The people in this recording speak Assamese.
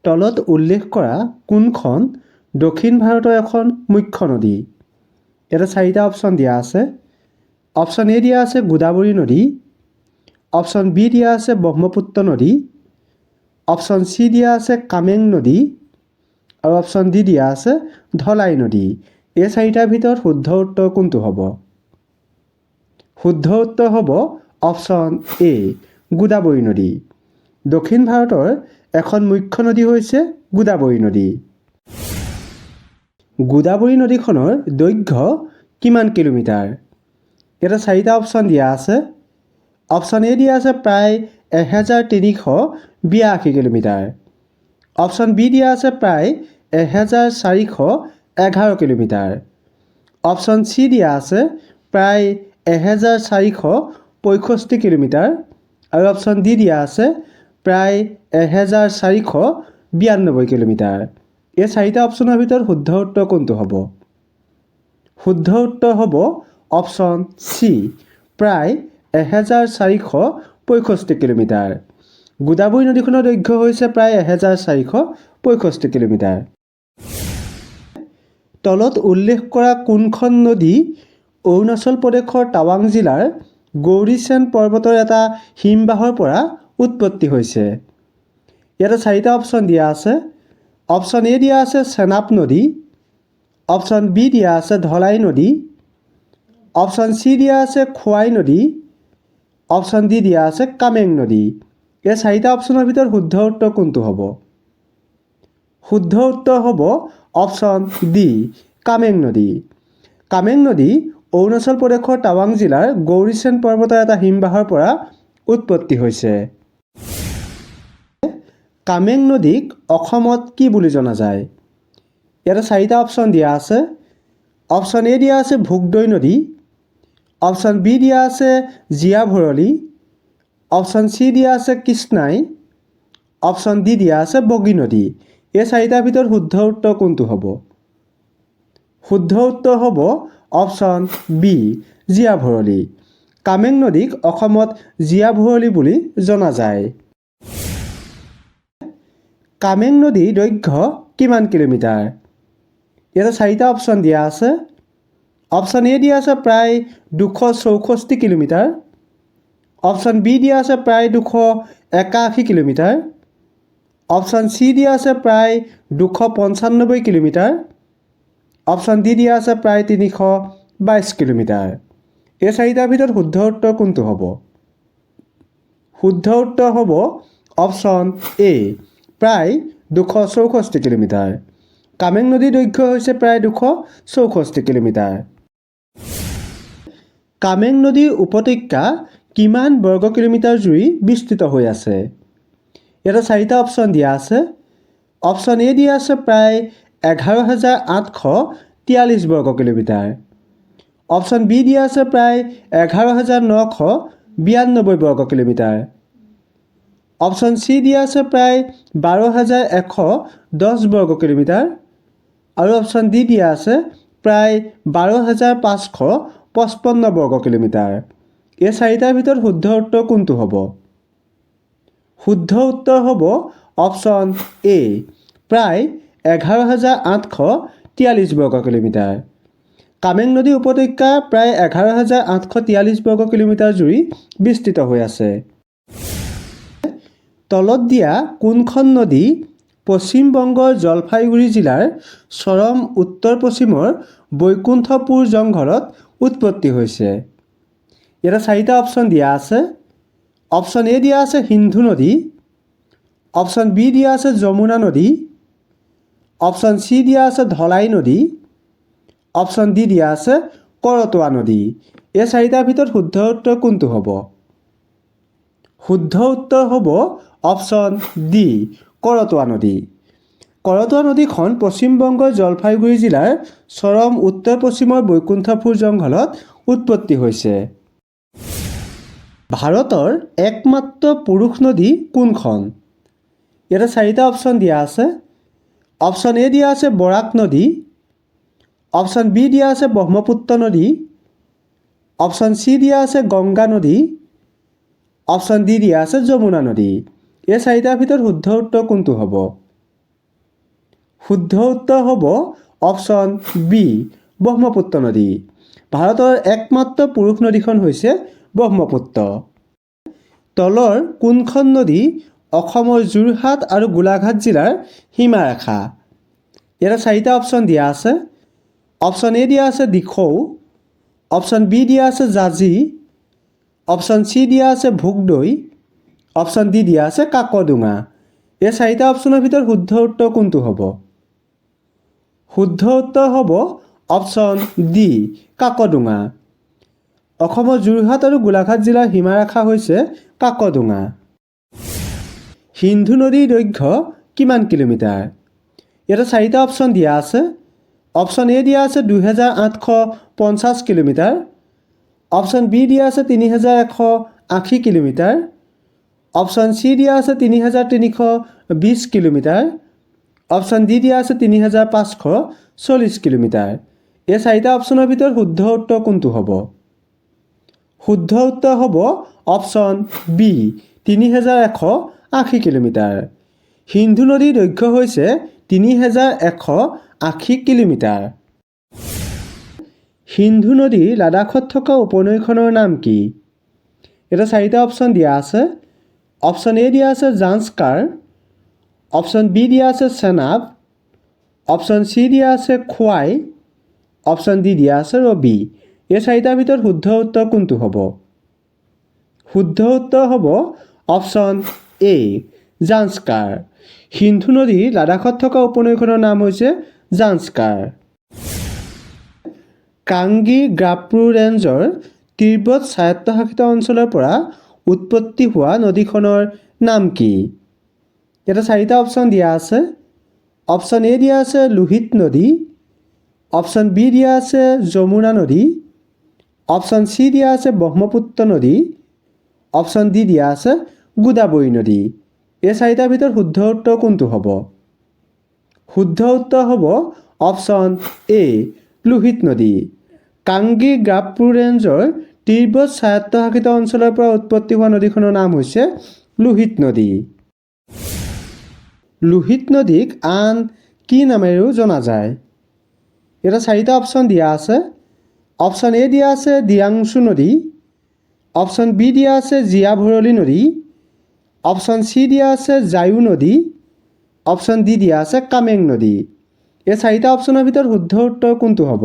তলত উল্লেখ কৰা কোনখন দক্ষিণ ভাৰতৰ এখন মুখ্য নদী? ইয়াতে 4টা অপশ্যন দিয়া আছে। অপশ্যন এ দিয়া আছে গোদাবৰী নদী, অপশ্যন বি দিয়া আছে ব্ৰহ্মপুত্ৰ নদী, অপশ্যন চি দিয়া আছে কামেং নদী আৰু অপশ্যন ডি দিয়া আছে ধলাই নদী। এই 4টাৰ ভিতৰত শুদ্ধ উত্তৰ কোনটো হ'ব? শুদ্ধ উত্তৰ হ'ব অপশ্যন এ গোদাবৰী নদী। দক্ষিণ ভাৰতৰ এখন মুখ্য নদী হৈছে গোদাবৰী নদী। গোদাবৰী নদীখনৰ দৈৰ্ঘ্য কিমান কিলোমিটাৰ? ইয়াতে 4টা অপশ্যন দিয়া আছে। অপশ্যন এ দিয়া আছে প্ৰায় 1382 কিলোমিটাৰ, অপশ্যন বি দিয়া আছে প্ৰায় 1411 কিলোমিটাৰ, অপশ্যন চি দিয়া আছে প্ৰায় 1465 কিলোমিটাৰ আৰু অপশ্যন ডি দিয়া আছে প্ৰায় 1492 কিলোমিটাৰ। এই 4টা অপশ্যনৰ ভিতৰত শুদ্ধ উত্তৰ কোনটো হ'ব? শুদ্ধ উত্তৰ হ'ব অপশ্যন চি প্ৰায় 1465 কিলোমিটাৰ। গোদাবৰী নদীখনৰ দৈৰ্ঘ্য হৈছে প্ৰায় 1465 কিলোমিটাৰ। তলত উল্লেখ কৰা কোনখন নদী অৰুণাচল প্ৰদেশৰ টাৱাং জিলাৰ গৌৰীচেন পৰ্বতৰ এটা হিমবাহৰ পৰা উৎপত্তি হৈছে? ইয়াতে 4টা অপশ্যন দিয়া আছে। অপশ্যন এ দিয়া আছে চেনাব নদী, অপশ্যন বি দিয়া আছে ধলাই নদী, অপশ্যন চি দিয়া আছে খোৱাই নদী, অপশ্যন ডি দিয়া আছে কামেং নদী। এই 4টা অপশ্যনৰ ভিতৰত শুদ্ধ উত্তৰ কোনটো হ'ব? শুদ্ধ উত্তৰ হ'ব অপশ্যন ডি কামেং নদী। কামেং নদী অৰুণাচল প্ৰদেশৰ টাৱাং জিলাৰ গৌৰীচেন পৰ্বতৰ এটা হিমবাহৰ পৰা উৎপত্তি হৈছে। কামেং নদীক অসমত কি বুলি জনা যায়? ইয়াতে 4টা অপশ্যন দিয়া আছে। অপশ্যন এ দিয়া আছে ভোগদৈ নদী, অপশ্যন বি দিয়া আছে জীয়া ভৰলী, অপশ্যন চি দিয়া আছে কৃষ্ণাই, অপশ্যন ডি দিয়া আছে বগী নদী। এই 4টাৰ ভিতৰত শুদ্ধ উত্তৰ কোনটো হ'ব? শুদ্ধ উত্তৰ হ'ব অপশ্যন বি জীয়া ভৰলী। কামেং নদীক অসমত জীয়া ভৰলী বুলি জনা যায়। কামেং নদীৰ দৈৰ্ঘ্য কিমান কিলোমিটাৰ? ইয়াতে 4টা অপশ্যন দিয়া আছে। অপশ্যন এ দিয়া আছে প্ৰায় 264 কিলোমিটাৰ, অপশ্যন বি দিয়া আছে প্ৰায় 281 কিলোমিটাৰ, অপশ্যন চি দিয়া আছে প্ৰায় 295 কিলোমিটাৰ, অপশ্যন ডি দিয়া আছে প্ৰায় 322 কিলোমিটাৰ। এই 4টাৰ ভিতৰত শুদ্ধ উত্তৰ কোনটো হ'ব? শুদ্ধ উত্তৰ হ'ব অপশ্যন এ প্ৰায় 264 কিলোমিটাৰ। কামেং নদীৰ দৈৰ্ঘ্য হৈছে প্ৰায় 264 কিলোমিটাৰ। কামেং নদীৰ উপত্যকা কিমান বৰ্গ কিলোমিটাৰ জুৰি বিস্তৃত হৈ আছে? ইয়াতে 4টা অপশ্যন দিয়া আছে। অপশ্যন এ দিয়া আছে প্ৰায় 11,843 বৰ্গ কিলোমিটাৰ, অপশ্যন বি দিয়া আছে প্ৰায় 11,992 বৰ্গ কিলোমিটাৰ, অপশ্যন চি দিয়া আছে প্ৰায় 12,110 বৰ্গ কিলোমিটাৰ আৰু অপশ্যন ডি দিয়া আছে প্ৰায় 12,555 বৰ্গ কিলোমিটাৰ। এই 4টাৰ ভিতৰত শুদ্ধ উত্তৰ কোনটো হ'ব? শুদ্ধ উত্তৰ হ'ব অপশ্যন এ প্ৰায় 11,843 বৰ্গ কিলোমিটাৰ। কামেং নদী উপত্যকা প্ৰায় 11,843 বৰ্গ কিলোমিটাৰ জুৰি বিস্তৃত হৈ আছে। তলত দিয়া কোনখন নদী পশ্চিম বংগৰ জলপাইগুৰি জিলাৰ চৰম উত্তৰ পশ্চিমৰ বৈকুণ্ঠপুৰ জংঘলত উৎপত্তি হৈছে? ইয়াতে 4টা অপশ্যন দিয়া আছে। অপশ্যন এ দিয়া আছে সিন্ধু নদী, অপশ্যন বি দিয়া আছে যমুনা নদী, অপশ্যন চি দিয়া আছে ধলাই নদী, অপশ্যন ডি দিয়া আছে কৰতোৱা নদী। এই 4টাৰ ভিতৰত শুদ্ধ উত্তৰ কোনটো হ'ব? শুদ্ধ উত্তৰ হ'ব অপশ্যন ডি কৰতোৱা নদী। কৰতোৱা নদীখন পশ্চিম বংগৰ জলপাইগুৰি জিলাৰ চৰম উত্তৰ পশ্চিমৰ বৈকুণ্ঠপুৰ জংঘলত উৎপত্তি হৈছে। ভাৰতৰ একমাত্ৰ পুৰুষ নদী কোনখন? ইয়াতে 4টা অপশ্যন দিয়া আছে। অপশ্যন এ দিয়া আছে বৰাক নদী, অপশ্যন বি দিয়া আছে ব্ৰহ্মপুত্ৰ নদী, অপশ্যন চি দিয়া আছে গংগা নদী, অপশ্যন ডি দিয়া আছে যমুনা নদী। এই 4টাৰ ভিতৰত শুদ্ধ উত্তৰ কোনটো হ'ব? শুদ্ধ উত্তৰ হ'ব অপশ্যন বি ব্ৰহ্মপুত্ৰ নদী। ভাৰতৰ একমাত্ৰ পুৰুষ নদীখন হৈছে ব্ৰহ্মপুত্ৰ। তলৰ কোনখন নদী অসমৰ যোৰহাট আৰু গোলাঘাট জিলাৰ সীমাৰেখা? ইয়াতে 4টা অপশ্যন দিয়া আছে। অপশ্যন এ দিয়া আছে দিখৌ, অপশ্যন বি দিয়া আছে জাঁজি, অপশ্যন চি দিয়া আছে ভোগদৈ, অপশ্যন ডি দিয়া আছে কাকডোঙা। এই 4টা অপশ্যনৰ ভিতৰত শুদ্ধ উত্তৰ কোনটো হ'ব? শুদ্ধ উত্তৰ হ'ব অপশ্যন ডি কাকডোঙা। অসমৰ যোৰহাট আৰু গোলাঘাট জিলাৰ সীমাৰেখা হৈছে কাকডোঙা। সিন্ধু নদীৰ দৈৰ্ঘ্য কিমান কিলোমিটাৰ? ইয়াতে 4টা অপশ্যন দিয়া আছে। অপশ্যন এ দিয়া আছে 2850 কিলোমিটাৰ, অপশ্যন বি দিয়া আছে 3180 কিলোমিটাৰ, অপশ্যন চি দিয়া আছে 3320 কিলোমিটাৰ, অপশ্যন ডি দিয়া আছে 3540 কিলোমিটাৰ। এই 4টা অপশ্যনৰ ভিতৰত শুদ্ধ উত্তৰ কোনটো হ'ব? শুদ্ধ উত্তৰ হ'ব অপশ্যন বি 3180 কিলোমিটাৰ। সিন্ধু নদীৰ দৈৰ্ঘ্য হৈছে 3180 কিলোমিটাৰ। সিন্ধু নদী লাডাখত থকা উপনৈখনৰ নাম কি? এটা 4টা অপশ্যন দিয়া আছে। অপশ্যন এ দিয়া আছে জাঞ্জকাৰ, অপশ্যন বি দিয়া আছে চেনাব, অপশ্যন চি দিয়া আছে খোৱাই, অপশ্যন ডি দিয়া আছে ৰবি। এই 4টাৰ ভিতৰত শুদ্ধ উত্তৰ কোনটো হ'ব? শুদ্ধ উত্তৰ হ'ব অপশ্যন এ জাঞ্জকাৰ। সিন্ধু নদী লাডাখত থকা উপনৈখনৰ নাম হৈছে জাঞ্জকাৰ। কাংগী গ্ৰাপৰু ৰেঞ্জৰ তিব্বত স্বায়ত্তশাসিত অঞ্চলৰ পৰা উৎপত্তি হোৱা নদীখনৰ নাম কি? ইয়াতে 4টা অপশ্যন দিয়া আছে। অপশ্যন এ দিয়া আছে লোহিত নদী, অপশ্যন বি দিয়া আছে যমুনা নদী, অপশ্যন চি দিয়া আছে ব্ৰহ্মপুত্ৰ নদী, অপশ্যন ডি দিয়া আছে গোদাবৰী নদী। এই 4টাৰ ভিতৰত শুদ্ধ উত্তৰ কোনটো হ'ব? শুদ্ধ উত্তৰ হ'ব অপশ্যন এ লোহিত নদী। কাংগী গ্ৰাপৰু ৰেঞ্জৰ তিব্বত স্বায়ত্তশাসিত অঞ্চলৰ পৰা উৎপত্তি হোৱা নদীখনৰ নাম হৈছে লোহিত নদী। লোহিত নদীক আন কি নামেৰেও জনা যায়? ইয়াতে 4টা অপশ্যন দিয়া আছে। অপশ্যন এ দিয়া আছে দিয়াংচু নদী, অপশ্যন বি দিয়া আছে জীয়া ভৰলী নদী, অপশ্যন চি দিয়া আছে জায়ু নদী, অপশ্যন ডি দিয়া আছে কামেং নদী। এই 4টা অপশ্যনৰ ভিতৰত শুদ্ধ উত্তৰ কোনটো হ'ব?